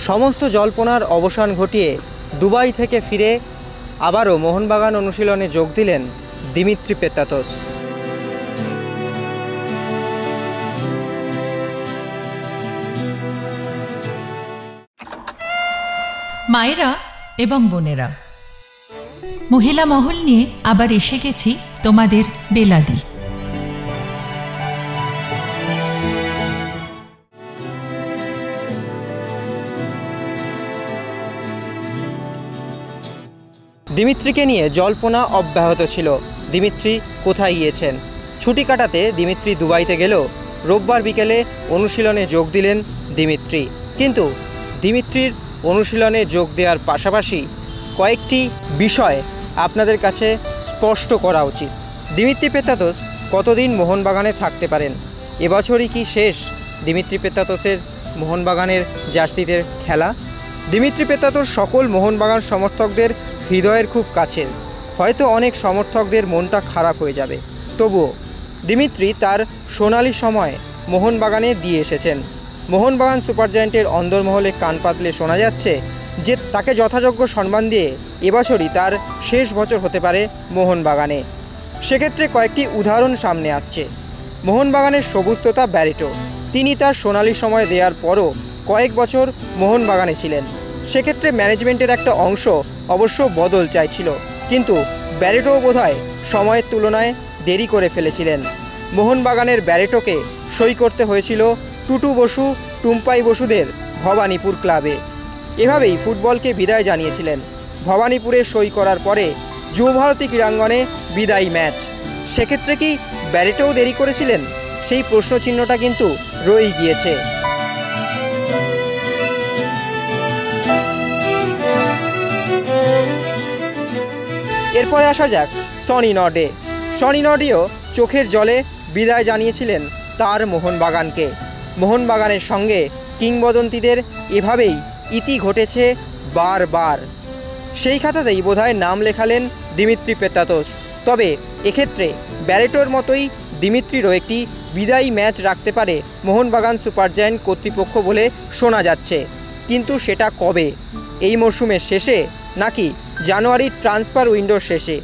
সমস্ত জল্পনার অবসান ঘটিয়ে দুবাই থেকে ফিরে আবারও মোহনবাগান অনুশীলনে যোগ দিলেন দিমিত্রি পেত্রাতোস। মায়েরা এবং বোনেরা, মহিলা মহল নিয়ে আবার এসে গেছি তোমাদের বেলাদি। দিমিত্রিকে নিয়ে জল্পনা অব্যাহত ছিল। দিমিত্রি কোথায় গিয়েছেন? ছুটি কাটাতে দিমিত্রি দুবাইতে গেলেও রোববার বিকেলে অনুশীলনে যোগ দিলেন দিমিত্রি। কিন্তু দিমিত্রির অনুশীলনে যোগ দেওয়ার পাশাপাশি কয়েকটি বিষয় আপনাদের কাছে স্পষ্ট করা উচিত। দিমিত্রি পেত্রাতোস কতদিন মোহনবাগানে থাকতে পারেন? এবছরই কি শেষ দিমিত্রি পেত্রাতোসের মোহনবাগানের জার্সিতে খেলা? দিমিত্রি পেত্রাতোস সকল মোহনবাগান সমর্থকদের হৃদয়ের খুব কাছের। হয়তো অনেক সমর্থকদের মনটা খারাপ হয়ে যাবে, তবুও দিমিত্রি তার সোনালি সময় মোহনবাগানে দিয়ে এসেছেন। মোহনবাগান সুপার জায়ান্টের অন্দরমহলে কান পাতলে শোনা যাচ্ছে যে তাকে যথাযোগ্য সম্মান দিয়ে এবছরই তার শেষ বছর হতে পারে মোহনবাগানে। সেক্ষেত্রে কয়েকটি উদাহরণ সামনে আসছে। মোহনবাগানের সবুজতোতা ব্যারেটো, তিনি তার সোনালি সময় দেওয়ার পরও কয়েক বছর মোহনবাগানে ছিলেন। সেক্ষেত্রে ম্যানেজমেন্টের একটা অংশ অবশ্য বদল চাইছিল, কিন্তু ব্যারেটোও বোধহয় সময়ের তুলনায় দেরি করে ফেলেছিলেন। মোহনবাগানের ব্যারেটোকে সই করতে হয়েছিল টুটু বসু, টুম্পাই বসুদের ভবানীপুর ক্লাবে। এভাবেই ফুটবলকে বিদায় জানিয়েছিলেন। ভবানীপুরে সই করার পরে যুবভারতী ক্রীড়াঙ্গনে বিদায়ী ম্যাচ। সেক্ষেত্রে কি ব্যারেটোও দেরি করেছিলেন? সেই প্রশ্নচিহ্নটা কিন্তু রয়েই গিয়েছে। এরপরে আসা যাক সনি নর্ডে। সনি নর্ডেও চোখের জলে বিদায় জানিয়েছিলেন তার মোহনবাগানকে। মোহনবাগানের সঙ্গে কিংবদন্তিদের এভাবেই ইতি ঘটেছে বারবার। সেই খাতাতেই বোধহয় নাম লেখালেন দিমিত্রি পেত্রাতোস। তবে এক্ষেত্রে ব্যারেটোর মতোই দিমিত্রিরও একটি বিদায়ী ম্যাচ রাখতে পারে মোহনবাগান সুপার জায়ান্ট কর্তৃপক্ষ বলে শোনা যাচ্ছে। কিন্তু সেটা কবে? এই মরশুমের শেষে নাকি জানুয়ারির ট্রান্সফার উইন্ডোর শেষে?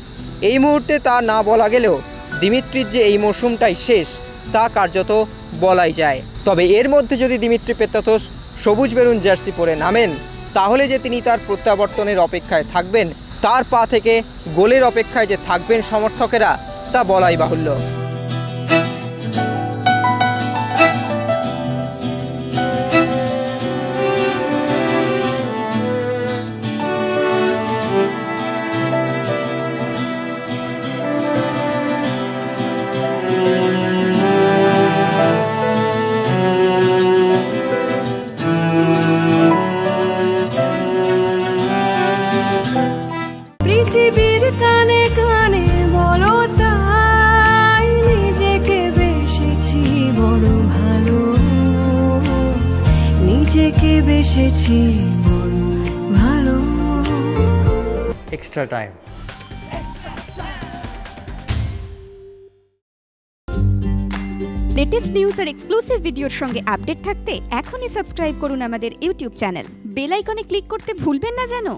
এই মুহূর্তে তা না বলা গেলেও দিমিত্রির যে এই মরশুমটাই শেষ তা কার্যত বলাই যায়। তবে এর মধ্যে যদি দিমিত্রি পেত্রাতোস সবুজ বেরুন জার্সি পরে নামেন, তাহলে যে তিনি তার প্রত্যাবর্তনের অপেক্ষায় থাকবেন, তার পা থেকে গোলের অপেক্ষায় যে থাকবেন সমর্থকেরা, তা বলাই বাহুল্য। পৃথিবীর কানে কানে বলো তাই, নিজেকে বেসেছি বড় ভালো, নিজেকে বেসেছি বড় ভালো। Extra time. লেটেস্ট নিউজ আর এক্সক্লুসিভ ভিডিওর সঙ্গে আপডেট থাকতে এখনই সাবস্ক্রাইব করুন আমাদের ইউটিউব চ্যানেল। বেল আইকনে ক্লিক করতে ভুলবেন না যেন।